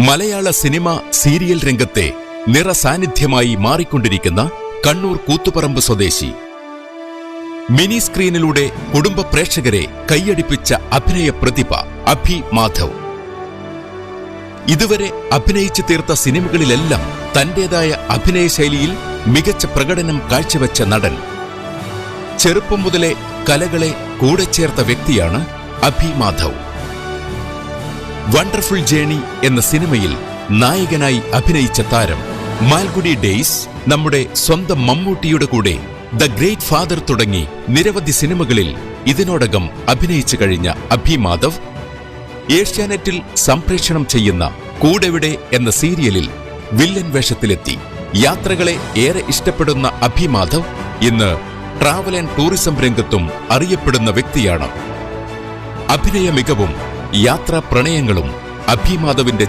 മലയാള cinema serial രംഗത്തെ നിറസാന്നിധ്യമായി മാറിക്കൊണ്ടിരിക്കുന്ന കണ്ണൂർ കൂത്തുപറമ്പ് സ്വദേശി, മിനി സ്ക്രീനിലൂടെ കുടുംബ പ്രേക്ഷകരെ കൈയടിപ്പിച്ച അഭിനയ പ്രതിഭ അഭി മാധവ്. ഇതുവരെ അഭിനയിച്ചു തീർത്ത സിനിമകളിലെല്ലാം തന്റേതായ അഭിനയ ശൈലിയിൽ മികച്ച പ്രകടനം കാഴ്ചവെച്ച നടൻ. ചെറുപ്പം മുതലേ കലകളെ കൂടെ ചേർത്ത വ്യക്തിയാണ് അഭി മാധവ്. വണ്ടർഫുൾ ജേണി എന്ന സിനിമയിൽ നായകനായി അഭിനയിച്ച താരം. മാൽഗുഡി ഡേയ്സ്, നമ്മുടെ സ്വന്തം മമ്മൂട്ടിയുടെ കൂടെ ദ ഗ്രേറ്റ് ഫാദർ തുടങ്ങി നിരവധി സിനിമകളിൽ ഇതിനോടകം അഭിനയിച്ചു കഴിഞ്ഞ അഭി മാധവ് ഏഷ്യാനെറ്റിൽ സംപ്രേഷണം ചെയ്യുന്ന കൂടെവിടെ എന്ന സീരിയലിൽ വില്ലൻ വേഷത്തിലെത്തി. യാത്രകളെ ഏറെ ഇഷ്ടപ്പെടുന്ന അഭി മാധവ് ഇന്ന് ട്രാവൽ ആൻഡ് ടൂറിസം രംഗത്തും അറിയപ്പെടുന്ന വ്യക്തിയാണ്. അഭിനയ മികവും യാത്രാ പ്രണയങ്ങളും അഭി മാധവിന്റെ